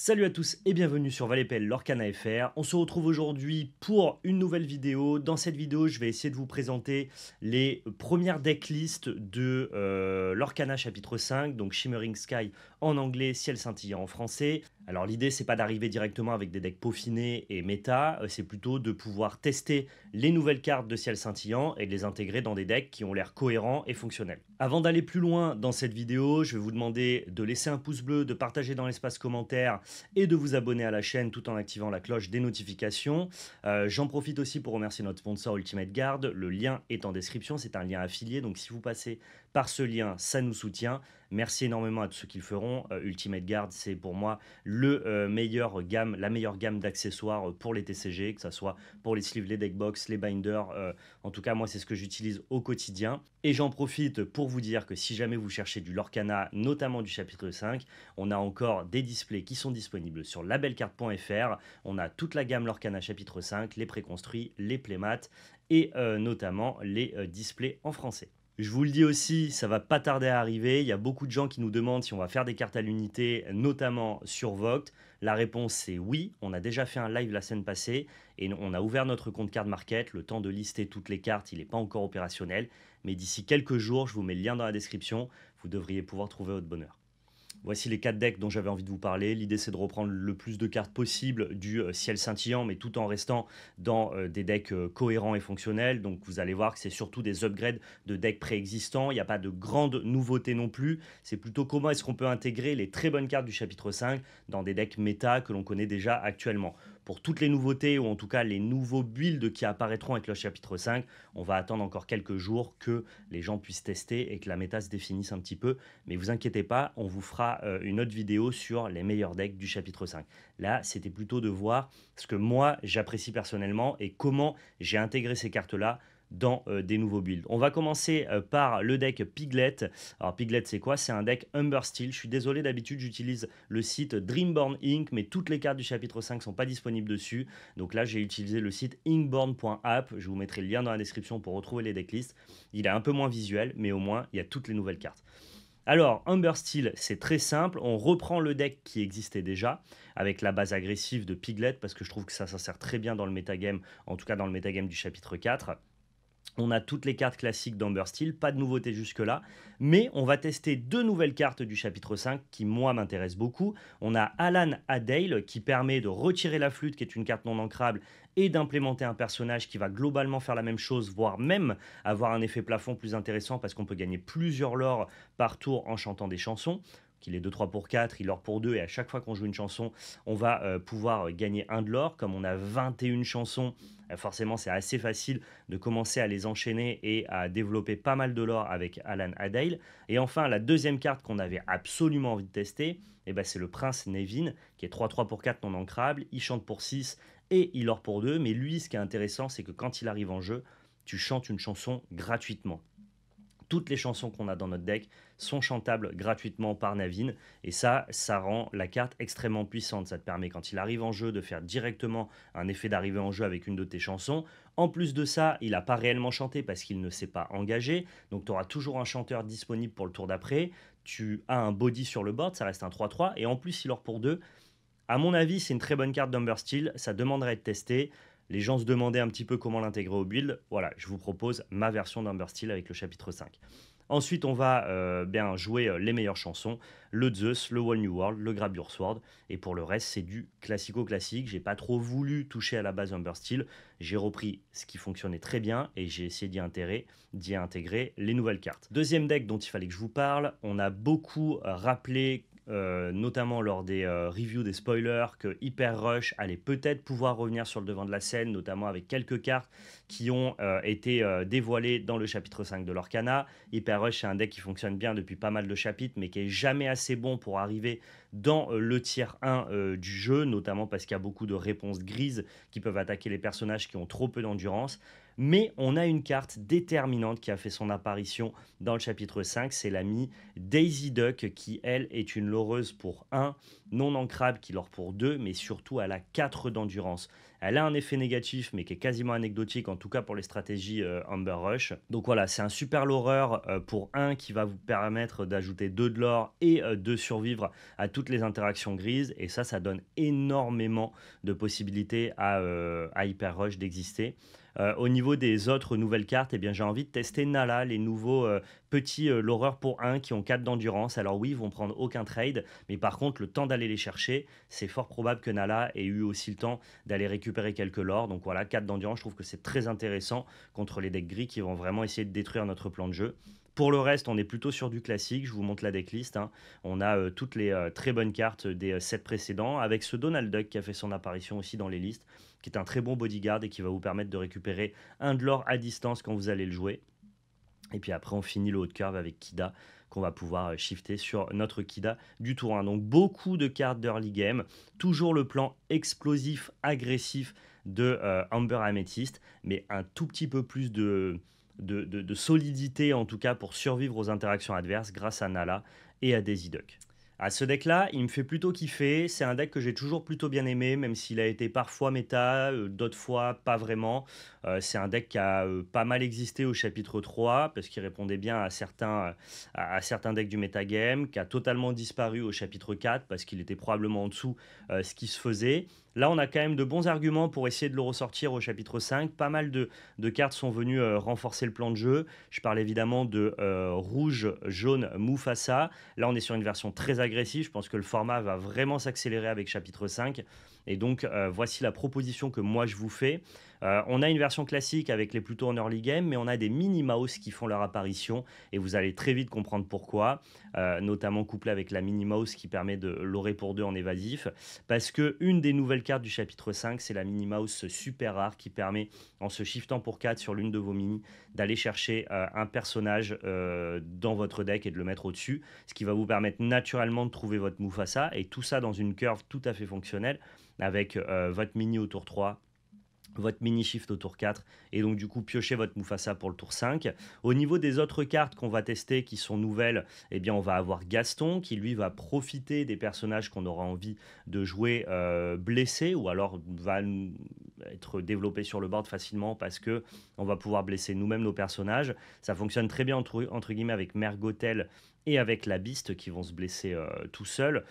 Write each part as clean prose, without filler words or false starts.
Salut à tous et bienvenue sur Valépel Lorcana FR. On se retrouve aujourd'hui pour une nouvelle vidéo. Dans cette vidéo, je vais essayer de vous présenter les premières decklists de Lorcana chapitre 5, donc Shimmering Sky en anglais, Ciel scintillant en français. Alors l'idée, c'est pas d'arriver directement avec des decks peaufinés et méta, c'est plutôt de pouvoir tester les nouvelles cartes de Ciel scintillant et de les intégrer dans des decks qui ont l'air cohérents et fonctionnels. Avant d'aller plus loin dans cette vidéo, je vais vous demander de laisser un pouce bleu, de partager dans l'espace commentaire et de vous abonner à la chaîne tout en activant la cloche des notifications. J'en profite aussi pour remercier notre sponsor Ultimate Guard. Le lien est en description, c'est un lien affilié, donc si vous passez par ce lien, ça nous soutient. Merci énormément à tous ceux qui le feront. Ultimate Guard, c'est pour moi la meilleure gamme d'accessoires pour les TCG, que ce soit pour les sleeves, les deckbox, les binders. En tout cas, moi, c'est ce que j'utilise au quotidien. Et j'en profite pour vous dire que si jamais vous cherchez du Lorcana, notamment du chapitre 5, on a encore des displays qui sont disponibles sur labelcard.fr. On a toute la gamme Lorcana chapitre 5, les préconstruits, les playmats et notamment les displays en français. Je vous le dis aussi, ça va pas tarder à arriver. Il y a beaucoup de gens qui nous demandent si on va faire des cartes à l'unité, notamment sur Vogt. La réponse c'est oui. On a déjà fait un live la semaine passée et on a ouvert notre compte Card Market. Le temps de lister toutes les cartes, il n'est pas encore opérationnel. Mais d'ici quelques jours, je vous mets le lien dans la description. Vous devriez pouvoir trouver votre bonheur. Voici les 4 decks dont j'avais envie de vous parler. L'idée, c'est de reprendre le plus de cartes possible du ciel scintillant, mais tout en restant dans des decks cohérents et fonctionnels. Donc, vous allez voir que c'est surtout des upgrades de decks préexistants. Il n'y a pas de grandes nouveautés non plus. C'est plutôt comment est-ce qu'on peut intégrer les très bonnes cartes du chapitre 5 dans des decks méta que l'on connaît déjà actuellement. Pour toutes les nouveautés, ou en tout cas les nouveaux builds qui apparaîtront avec le chapitre 5, on va attendre encore quelques jours que les gens puissent tester et que la méta se définisse un petit peu. Mais vous inquiétez pas, on vous fera une autre vidéo sur les meilleurs decks du chapitre 5. Là, c'était plutôt de voir ce que moi, j'apprécie personnellement et comment j'ai intégré ces cartes-là dans des nouveaux builds. On va commencer par le deck Piglet. Alors Piglet, c'est quoi? C'est un deck Humber Steel. Je suis désolé, d'habitude j'utilise le site Dreamborn Inc, mais toutes les cartes du chapitre 5 sont pas disponibles dessus. Donc là, j'ai utilisé le site inkborn.app. Je vous mettrai le lien dans la description pour retrouver les decklists. Il est un peu moins visuel, mais au moins, il y a toutes les nouvelles cartes. Alors, Humber Steel, c'est très simple. On reprend le deck qui existait déjà avec la base agressive de Piglet parce que je trouve que ça s'insère très bien dans le metagame, en tout cas dans le metagame du chapitre 4. On a toutes les cartes classiques d'Amber Steel, pas de nouveauté jusque-là, mais on va tester deux nouvelles cartes du chapitre 5 qui, moi, m'intéressent beaucoup. On a Alan Adale qui permet de retirer la flûte, qui est une carte non ancrable, et d'implémenter un personnage qui va globalement faire la même chose, voire même avoir un effet plafond plus intéressant parce qu'on peut gagner plusieurs lore par tour en chantant des chansons. Qu'il est 2-3 pour 4, il lore pour 2, et à chaque fois qu'on joue une chanson, on va pouvoir gagner un de l'or. Comme on a 21 chansons, forcément c'est assez facile de commencer à les enchaîner et à développer pas mal de lore avec Alan Adale. Et enfin, la deuxième carte qu'on avait absolument envie de tester, c'est le Prince Nevin, qui est 3-3 pour 4 non ancrable, il chante pour 6 et il lore pour 2, mais lui, ce qui est intéressant, c'est que quand il arrive en jeu, tu chantes une chanson gratuitement. Toutes les chansons qu'on a dans notre deck sont chantables gratuitement par Navin. Et ça rend la carte extrêmement puissante. Ça te permet, quand il arrive en jeu, de faire directement un effet d'arrivée en jeu avec une de tes chansons. En plus de ça, il n'a pas réellement chanté parce qu'il ne s'est pas engagé. Donc tu auras toujours un chanteur disponible pour le tour d'après. Tu as un body sur le board, ça reste un 3-3. Et en plus, il leur pour 2. À mon avis, c'est une très bonne carte d'Umber Steel. Ça demanderait de tester. Les gens se demandaient un petit peu comment l'intégrer au build. Voilà, je vous propose ma version d'Umber Steel avec le chapitre 5. Ensuite, on va bien jouer les meilleures chansons, le Zeus, le Whole New World, le Grab Your Sword. Et pour le reste, c'est du classico-classique. J'ai pas trop voulu toucher à la base Humber Steel. J'ai repris ce qui fonctionnait très bien et j'ai essayé d'y intégrer les nouvelles cartes. Deuxième deck dont il fallait que je vous parle, on a beaucoup rappelé notamment lors des reviews des spoilers, que Hyper Rush allait peut-être pouvoir revenir sur le devant de la scène, notamment avec quelques cartes qui ont été dévoilées dans le chapitre 5 de Lorcana. Hyper Rush, c'est un deck qui fonctionne bien depuis pas mal de chapitres, mais qui est jamais assez bon pour arriver dans le tiers 1 du jeu, notamment parce qu'il y a beaucoup de réponses grises qui peuvent attaquer les personnages qui ont trop peu d'endurance. Mais on a une carte déterminante qui a fait son apparition dans le chapitre 5, c'est l'amie Daisy Duck qui, elle, est une loreuse pour 1, non ancrable qui lore pour 2, mais surtout elle a 4 d'endurance. Elle a un effet négatif, mais qui est quasiment anecdotique, en tout cas pour les stratégies Amber Rush. Donc voilà, c'est un super loreur pour 1 qui va vous permettre d'ajouter 2 de lore et de survivre à toutes les interactions grises. Et ça donne énormément de possibilités à Hyper Rush d'exister. Au niveau des autres nouvelles cartes, eh bien, j'ai envie de tester Nala, les nouveaux petits loreurs pour 1 qui ont 4 d'endurance. Alors oui, ils vont prendre aucun trade, mais par contre, le temps d'aller les chercher, c'est fort probable que Nala ait eu aussi le temps d'aller récupérer quelques lores. Donc voilà, 4 d'endurance, je trouve que c'est très intéressant contre les decks gris qui vont vraiment essayer de détruire notre plan de jeu. Pour le reste, on est plutôt sur du classique. Je vous montre la decklist. Hein. On a toutes les très bonnes cartes des sets précédents, avec ce Donald Duck qui a fait son apparition aussi dans les listes, qui est un très bon bodyguard et qui va vous permettre de récupérer un de l'or à distance quand vous allez le jouer. Et puis après, on finit le haut de curve avec Kida, qu'on va pouvoir shifter sur notre Kida du tour 1. Donc beaucoup de cartes d'early game, toujours le plan explosif, agressif de Amber Amethyst, mais un tout petit peu plus de solidité, en tout cas pour survivre aux interactions adverses grâce à Nala et à Daisy Duck. À ce deck-là, il me fait plutôt kiffer. C'est un deck que j'ai toujours plutôt bien aimé, même s'il a été parfois méta, d'autres fois pas vraiment. C'est un deck qui a pas mal existé au chapitre 3, parce qu'il répondait bien à certains decks du metagame, qui a totalement disparu au chapitre 4, parce qu'il était probablement en dessous ce qui se faisait. Là, on a quand même de bons arguments pour essayer de le ressortir au chapitre 5. Pas mal de cartes sont venues renforcer le plan de jeu. Je parle évidemment de rouge, jaune, Mufasa. Là, on est sur une version très agressive. Je pense que le format va vraiment s'accélérer avec chapitre 5. Et donc, voici la proposition que moi, je vous fais. On a une version classique avec les plutôt en early game, mais on a des mini-mouse qui font leur apparition. Et vous allez très vite comprendre pourquoi. Notamment couplé avec la mini-mouse qui permet de lorer pour 2 en évasif. Parce que une des nouvelles cartes du chapitre 5, c'est la mini-mouse super rare qui permet, en se shiftant pour 4 sur l'une de vos mini, d'aller chercher un personnage dans votre deck et de le mettre au-dessus, ce qui va vous permettre naturellement de trouver votre Mufasa, et tout ça dans une curve tout à fait fonctionnelle, avec votre mini au tour 3, votre mini shift au tour 4 et donc du coup piocher votre Mufasa pour le tour 5. Au niveau des autres cartes qu'on va tester qui sont nouvelles, eh bien on va avoir Gaston qui lui va profiter des personnages qu'on aura envie de jouer blessés, ou alors va être développé sur le board facilement parce que on va pouvoir blesser nous-mêmes nos personnages. Ça fonctionne très bien entre guillemets avec Mergotel et avec la Beast qui vont se blesser tout seuls.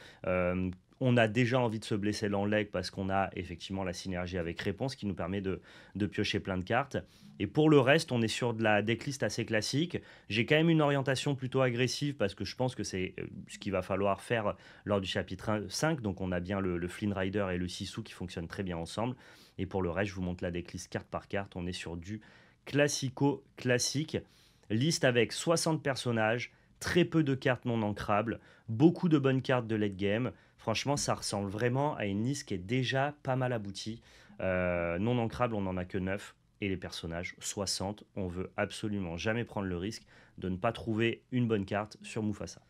On a déjà envie de se blesser dans le leg parce qu'on a effectivement la synergie avec Réponse qui nous permet de piocher plein de cartes. Et pour le reste, on est sur de la decklist assez classique. J'ai quand même une orientation plutôt agressive parce que je pense que c'est ce qu'il va falloir faire lors du chapitre 5. Donc on a bien le Flynn Rider et le Sisu qui fonctionnent très bien ensemble. Et pour le reste, je vous montre la decklist carte par carte. On est sur du classico-classique. Liste avec 60 personnages, très peu de cartes non ancrables, beaucoup de bonnes cartes de late game. Franchement, ça ressemble vraiment à une liste qui est déjà pas mal aboutie. Non ancrable, on n'en a que 9. Et les personnages, 60. On veut absolument jamais prendre le risque de ne pas trouver une bonne carte sur Mufasa.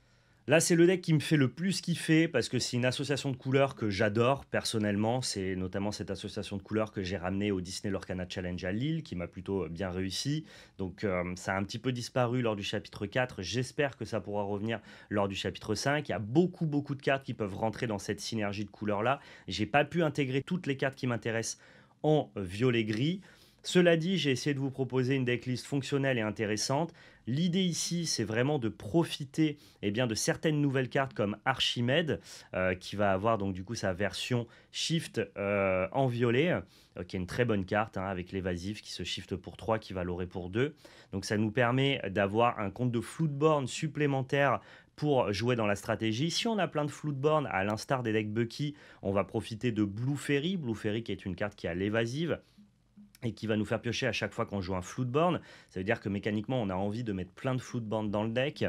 Là, c'est le deck qui me fait le plus kiffer parce que c'est une association de couleurs que j'adore personnellement. C'est notamment cette association de couleurs que j'ai ramenée au Disney Lorcana Challenge à Lille, qui m'a plutôt bien réussi. Donc, ça a un petit peu disparu lors du chapitre 4. J'espère que ça pourra revenir lors du chapitre 5. Il y a beaucoup de cartes qui peuvent rentrer dans cette synergie de couleurs-là. J'ai pas pu intégrer toutes les cartes qui m'intéressent en violet-gris. Cela dit, j'ai essayé de vous proposer une decklist fonctionnelle et intéressante. L'idée ici, c'est vraiment de profiter de certaines nouvelles cartes comme Archimède, qui va avoir donc du coup sa version shift en violet, qui est une très bonne carte avec l'évasif qui se shift pour 3, qui va lorer pour 2. Donc ça nous permet d'avoir un compte de Floodborn supplémentaire pour jouer dans la stratégie. Si on a plein de Floodborn, à l'instar des decks Bucky, on va profiter de Blue Fairy. Blue Fairy qui est une carte qui a l'évasive et qui va nous faire piocher à chaque fois qu'on joue un Floodborn. Ça veut dire que mécaniquement, on a envie de mettre plein de Floodborn dans le deck.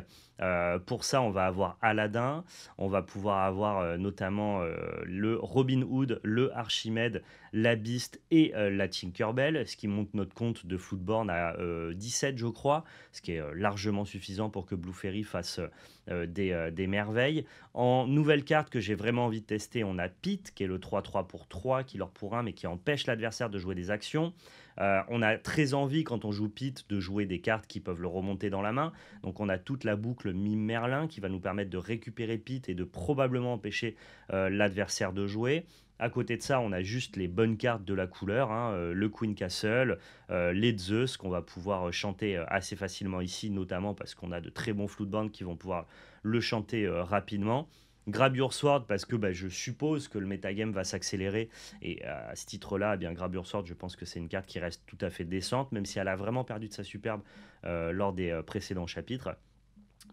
Pour ça, on va avoir Aladdin, on va pouvoir avoir notamment le Robin Hood, le Archimède, la Beast et la Tinkerbell, ce qui monte notre compte de Floodborn à 17, je crois, ce qui est largement suffisant pour que Blue Fairy fasse des merveilles. En nouvelle carte que j'ai vraiment envie de tester, on a Pete, qui est le 3-3 pour 3, qui leur pour 1, mais qui empêche l'adversaire de jouer des actions. On a très envie, quand on joue Pete, de jouer des cartes qui peuvent le remonter dans la main. Donc on a toute la boucle Mime Merlin qui va nous permettre de récupérer Pete et de probablement empêcher l'adversaire de jouer. À côté de ça, on a juste les bonnes cartes de la couleur, hein, le Queen Castle, les Zeus qu'on va pouvoir chanter assez facilement ici, notamment parce qu'on a de très bons floodbounds qui vont pouvoir le chanter rapidement. Grab Your Sword parce que je suppose que le metagame va s'accélérer et à ce titre-là, eh bien Grab Your Sword, je pense que c'est une carte qui reste tout à fait décente, même si elle a vraiment perdu de sa superbe lors des précédents chapitres.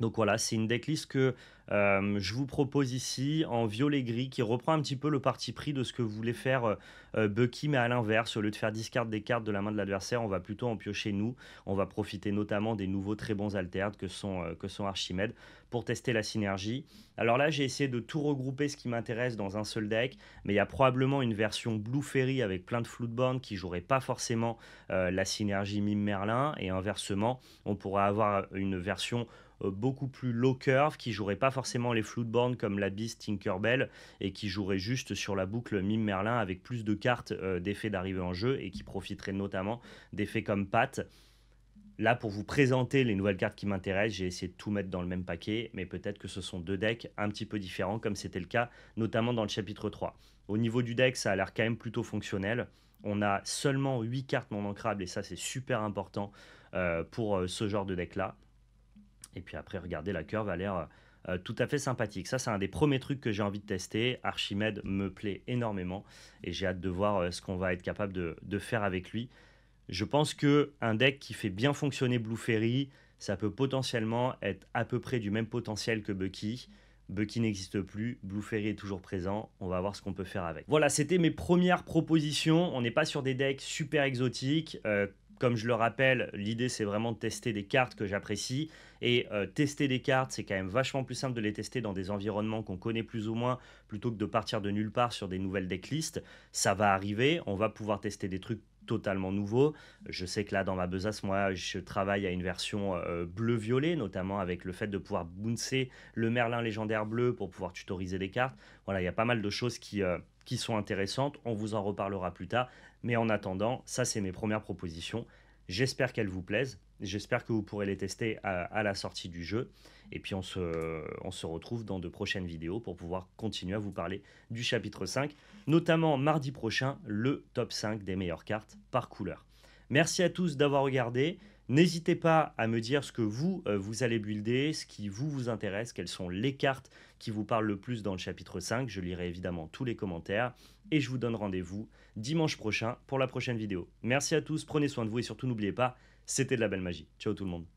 Donc voilà, c'est une decklist que je vous propose ici en violet-gris qui reprend un petit peu le parti pris de ce que voulait faire Bucky, mais à l'inverse, au lieu de faire discard des cartes de la main de l'adversaire, on va plutôt en piocher nous. On va profiter notamment des nouveaux très bons alters que sont Archimède pour tester la synergie. Alors là, j'ai essayé de tout regrouper ce qui m'intéresse dans un seul deck, mais il y a probablement une version Blue Fairy avec plein de floodbound qui jouerait pas forcément la synergie Mime Merlin, et inversement, on pourrait avoir une version beaucoup plus low curve qui jouerait pas forcément les floodbound comme la Beast Tinkerbell et qui jouerait juste sur la boucle Mime Merlin avec plus de cartes d'effets d'arrivée en jeu et qui profiterait notamment d'effets comme Pat. Là, pour vous présenter les nouvelles cartes qui m'intéressent, j'ai essayé de tout mettre dans le même paquet, mais peut-être que ce sont deux decks un petit peu différents, comme c'était le cas notamment dans le chapitre 3. Au niveau du deck, ça a l'air quand même plutôt fonctionnel. On a seulement 8 cartes non ancrables, et ça c'est super important pour ce genre de deck-là. Et puis après, regardez, la curve a l'air tout à fait sympathique. Ça, c'est un des premiers trucs que j'ai envie de tester. Archimède me plaît énormément et j'ai hâte de voir ce qu'on va être capable de faire avec lui. Je pense qu'un deck qui fait bien fonctionner Blue Fairy, ça peut potentiellement être à peu près du même potentiel que Bucky. Bucky n'existe plus, Blue Fairy est toujours présent, on va voir ce qu'on peut faire avec. Voilà, c'était mes premières propositions. On n'est pas sur des decks super exotiques. Comme je le rappelle, l'idée c'est vraiment de tester des cartes que j'apprécie. Et tester des cartes, c'est quand même vachement plus simple de les tester dans des environnements qu'on connaît plus ou moins, plutôt que de partir de nulle part sur des nouvelles decklists. Ça va arriver, on va pouvoir tester des trucs totalement nouveau. Je sais que là, dans ma besace, moi, je travaille à une version bleu-violet, notamment avec le fait de pouvoir bouncer le Merlin légendaire bleu pour pouvoir tutoriser des cartes. Voilà, il y a pas mal de choses qui sont intéressantes. On vous en reparlera plus tard. Mais en attendant, ça, c'est mes premières propositions. J'espère qu'elles vous plaisent. J'espère que vous pourrez les tester à la sortie du jeu. Et puis, on se retrouve dans de prochaines vidéos pour pouvoir continuer à vous parler du chapitre 5, notamment mardi prochain, le top 5 des meilleures cartes par couleur. Merci à tous d'avoir regardé. N'hésitez pas à me dire ce que vous allez builder, ce qui vous intéresse, quelles sont les cartes qui vous parlent le plus dans le chapitre 5. Je lirai évidemment tous les commentaires et je vous donne rendez-vous dimanche prochain pour la prochaine vidéo. Merci à tous, prenez soin de vous et surtout n'oubliez pas, c'était de la belle magie. Ciao tout le monde.